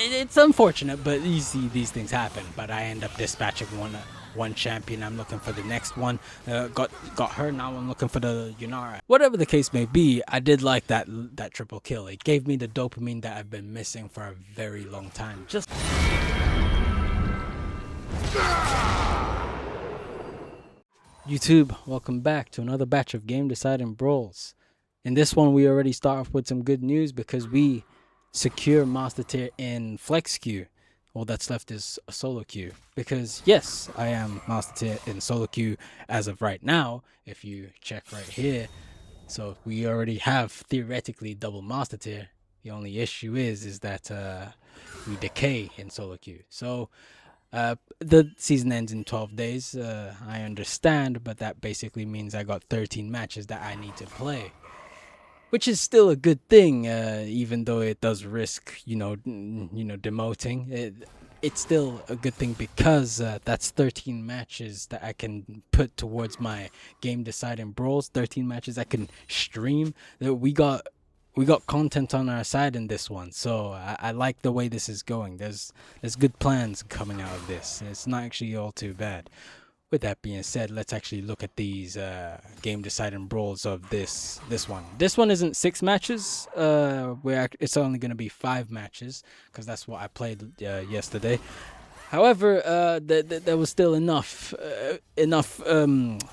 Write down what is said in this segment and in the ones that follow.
It's unfortunate, but you see these things happen. But I end up dispatching one champion. I'm looking for the next one. Got her. Now I'm looking for the Yunara. Whatever the case may be, I did like that triple kill. It gave me the dopamine that I've been missing for a very long time. Just YouTube, welcome back to another batch of game deciding brawls. In this one, we already start off with some good news because we secure master tier in flex queue. All that's left is a solo queue, because yes, I am master tier in solo queue as of right now. If you check right here, so we already have theoretically double master tier. The only issue is that we decay in solo queue. So the season ends in 12 days. I understand, but that basically means I got 13 matches that I need to play, which is still a good thing, even though it does risk, demoting. It's still a good thing because that's 13 matches that I can put towards my game deciding brawls. 13 matches I can stream. We got content on our side in this one, so I like the way this is going. There's good plans coming out of this. It's not actually all too bad. With that being said, let's actually look at these game deciding brawls of this one. This one isn't 6 matches. It's only going to be 5 matches because that's what I played yesterday. However, there was still enough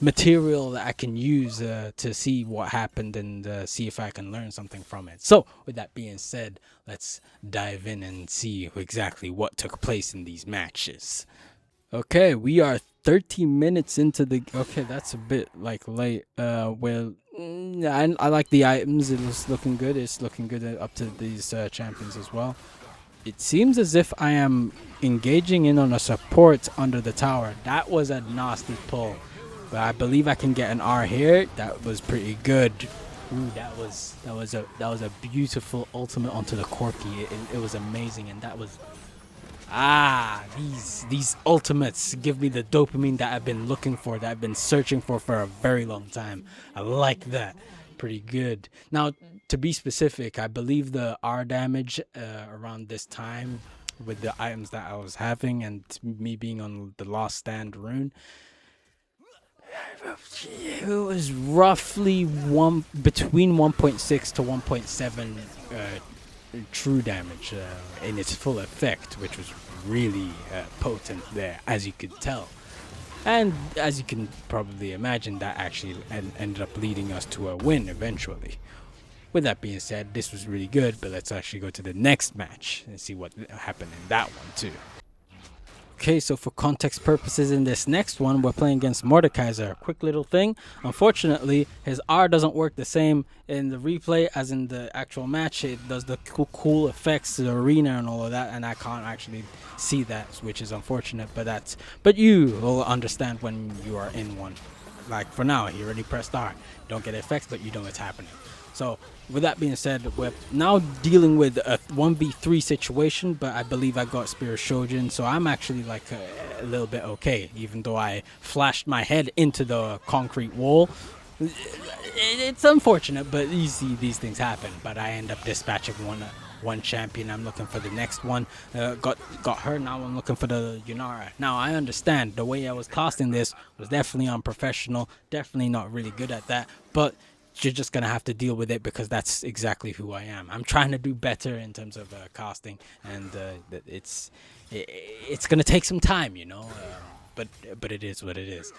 material that I can use to see what happened and see if I can learn something from it. So, with that being said, let's dive in and see exactly what took place in these matches. Okay, we are 30 minutes into the... Okay, that's a bit late. I like the items. It was looking good. It's looking good up to these champions as well. It seems as if I am engaging in on a support under the tower. That was a nasty pull, but I believe I can get an R here. That was pretty good. Ooh, that was a beautiful ultimate onto the Corki. It was amazing, and that was... these ultimates give me the dopamine that I've been looking for, that I've been searching for a very long time. I like that. Pretty good. Now, to be specific, I believe the R damage around this time with the items that I was having and me being on the last stand rune, it was roughly between 1.6 to 1.7 true damage in its full effect, which was really potent there, as you could tell. And as you can probably imagine, that actually ended up leading us to a win eventually. With that being said, this was really good, but let's actually go to the next match and see what happened in that one too. Okay, so for context purposes, in this next one, we're playing against Mordekaiser. Quick little thing. Unfortunately, his R doesn't work the same in the replay as in the actual match. It does the cool effects to the arena and all of that, and I can't actually see that, which is unfortunate. But you will understand when you are in one. Like for now, you already pressed R. Don't get effects, but you know what's happening. So, with that being said, we're now dealing with a 1v3 situation, but I believe I got Spirit Shojin, so I'm actually like a little bit okay, even though I flashed my head into the concrete wall. It's unfortunate, but you see these things happen. But I end up dispatching one champion. I'm looking for the next one. Got her. Now I'm looking for the Yunara. Now I understand the way I was casting this was definitely unprofessional, definitely not really good at that, but you're just gonna have to deal with it because that's exactly who I am. I'm trying to do better in terms of casting, and it's gonna take some time, but it is what it is.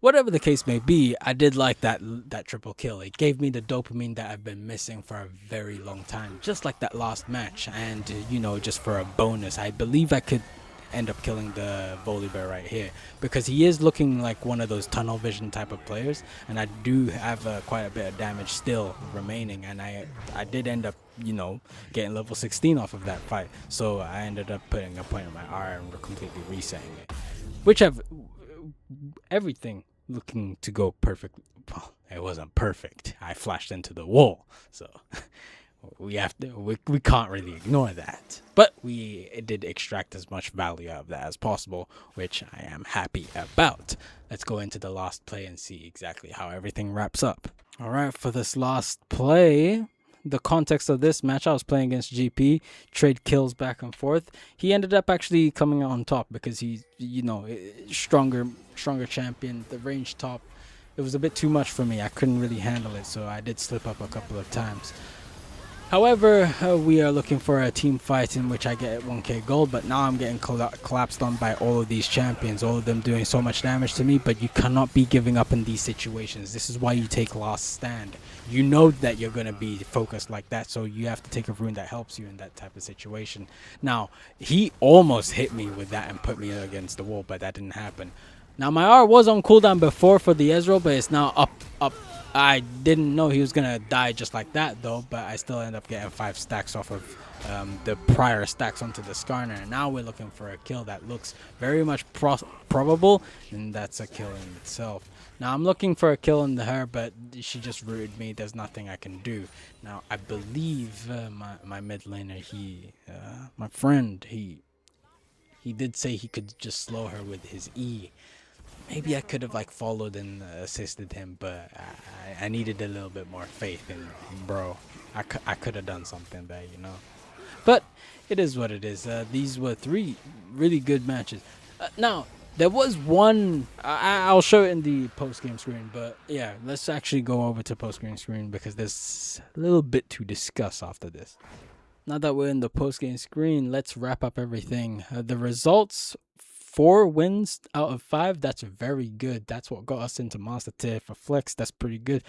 Whatever the case may be, I did like that triple kill. It gave me the dopamine that I've been missing for a very long time, just like that last match. And just for a bonus, I believe I could end up killing the Volibear right here, because he is looking like one of those tunnel vision type of players, and I do have quite a bit of damage still remaining, and I did end up getting level 16 off of that fight, so I ended up putting a point on my R and completely resetting it, which everything looking to go perfect. Well, it wasn't perfect. I flashed into the wall, so we can't really ignore that, but we did extract as much value out of that as possible, which I am happy about. Let's go into the last play and see exactly how everything wraps up. All right, for this last play, the context of this match, I was playing against GP, trade kills back and forth. He ended up actually coming out on top because he's, stronger champion. The range top, it was a bit too much for me. I couldn't really handle it, so I did slip up a couple of times. However, we are looking for a team fight in which I get 1k gold, but now I'm getting collapsed on by all of these champions, all of them doing so much damage to me, but you cannot be giving up in these situations. This is why you take last stand. You know that you're going to be focused like that, so you have to take a rune that helps you in that type of situation. Now, he almost hit me with that and put me against the wall, but that didn't happen. Now, my R was on cooldown before for the Ezreal, but it's now up. I didn't know he was going to die just like that, though, but I still end up getting 5 stacks off of the prior stacks onto the Skarner. And now we're looking for a kill that looks very much probable, and that's a kill in itself. Now, I'm looking for a kill in her, but she just rooted me. There's nothing I can do. Now, I believe my mid laner, my friend, he did say he could just slow her with his E. Maybe I could have followed and assisted him, but I needed a little bit more faith in bro. I could have done something there, But it is what it is. These were 3 really good matches. Now, there was one, I'll show it in the post-game screen, but yeah, let's actually go over to post-game screen because there's a little bit to discuss after this. Now that we're in the post-game screen, let's wrap up everything. The results, 4 wins out of 5, that's very good. That's what got us into Master Tier for Flex. That's pretty good.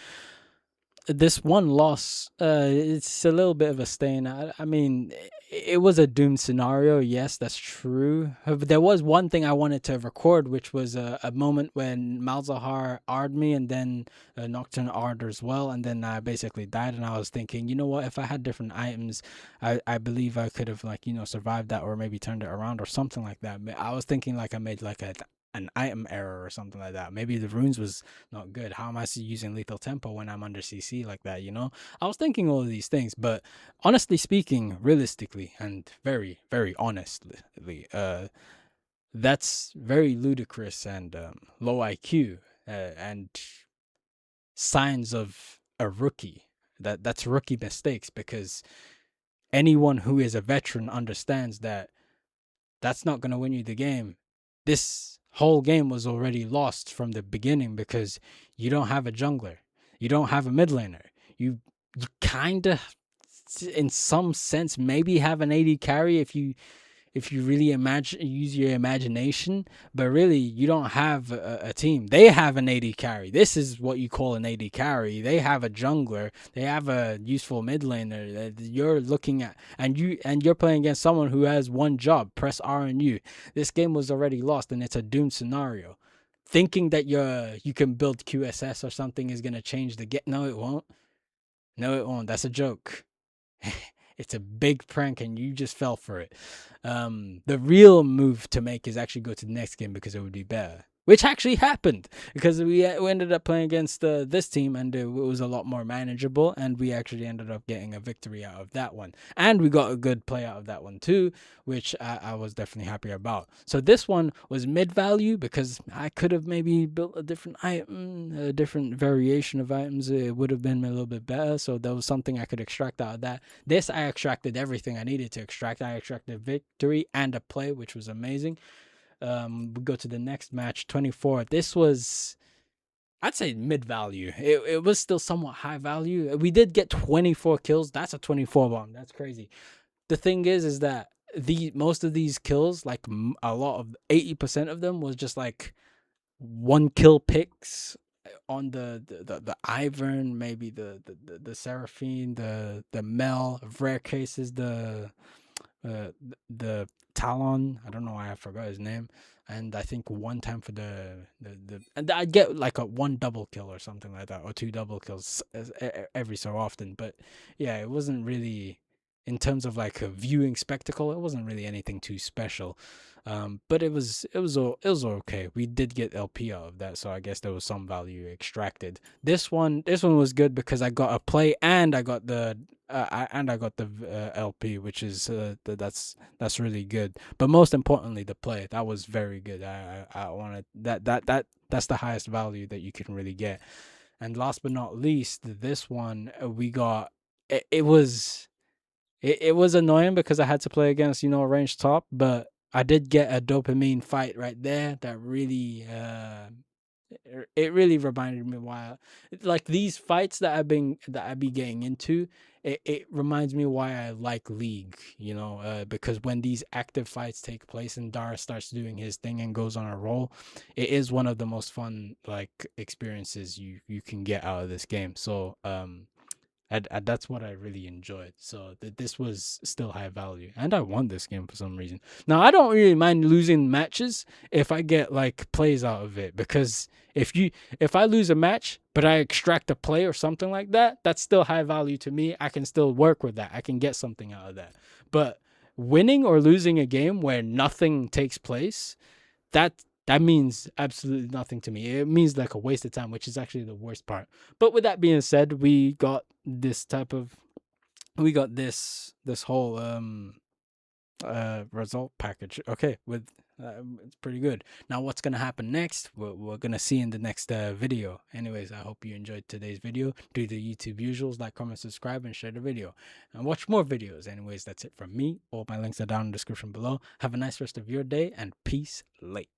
This one loss, it's a little bit of a stain. I mean, it was a doomed scenario. Yes, that's true. But there was one thing I wanted to record, which was a moment when Malzahar R'd me and then Nocturne R'd as well. And then I basically died. And I was thinking, you know what? If I had different items, I believe I could have, survived that or maybe turned it around or something like that. I was thinking I made an item error or something like that. Maybe the runes was not good. How am I using lethal tempo when I'm under CC like that, I was thinking all of these things, but honestly speaking, realistically, and very, very honestly, that's very ludicrous and low IQ and signs of a rookie. That's rookie mistakes, because anyone who is a veteran understands that that's not going to win you the game. This whole game was already lost from the beginning because you don't have a jungler. You don't have a mid laner. You kind of, in some sense, maybe have an AD carry if you really use your imagination, but really you don't have a team. They have an AD carry. This is what you call an AD carry. They have a jungler. They have a useful mid laner that you're looking at, and you're playing against someone who has one job: press R and U. This game was already lost, and it's a doomed scenario. Thinking that you can build QSS or something is gonna change the game. No, it won't. No, it won't. That's a joke. It's a big prank, and you just fell for it. The real move to make is actually go to the next game, because it would be better. Which actually happened, because we ended up playing against this team, and it was a lot more manageable, and we actually ended up getting a victory out of that one. And we got a good play out of that one too, which I was definitely happy about. So this one was mid-value, because I could have maybe built a different item, a different variation of items. It would have been a little bit better, so there was something I could extract out of that. This, I extracted everything I needed to extract. I extracted victory and a play, which was amazing. We go to the next match, 24. This was, I'd say, mid-value. It was still somewhat high value. We did get 24 kills. That's a 24 bomb. That's crazy. The thing is that most of these kills, a lot of 80% of them, was just 1 kill picks on the Ivern, maybe the Seraphine, the Mel, of rare cases, the Talon. I don't know why I forgot his name. And I think one time for the and I get a 1 double kill or something like that, or 2 double kills every so often. But yeah, it wasn't really, in terms of a viewing spectacle, it wasn't really anything too special. But it was okay. We did get LP out of that, so I guess there was some value extracted. This one was good because I got a play and I got the LP, which is that's really good. But most importantly, the play, that was very good. I wanted that's the highest value that you can really get. And last but not least, this one, we got it was it was annoying because I had to play against, you know, a ranged top, but I did get a dopamine fight right there that really it really reminded me why, like, these fights that I be getting into, it reminds me why I like League, you know, because when these active fights take place and Dara starts doing his thing and goes on a roll, it is one of the most fun, like, experiences you can get out of this game. So and that's what I really enjoyed. So this was still high value, and I won this game for some reason. Now I don't really mind losing matches if I get like plays out of it, because if I lose a match but I extract a play or something like that, that's still high value to me. I can still work with that. I can get something out of that. But winning or losing a game where nothing takes place, that means absolutely nothing to me. It means like a waste of time, which is actually the worst part. But with that being said, we got this whole result package. Okay, with it's pretty good. Now what's gonna happen next? We're gonna see in the next video. Anyways, I hope you enjoyed today's video. Do the YouTube usuals, like, comment, subscribe, and share the video, and watch more videos. Anyways, that's it from me. All my links are down in the description below. Have a nice rest of your day, and peace late.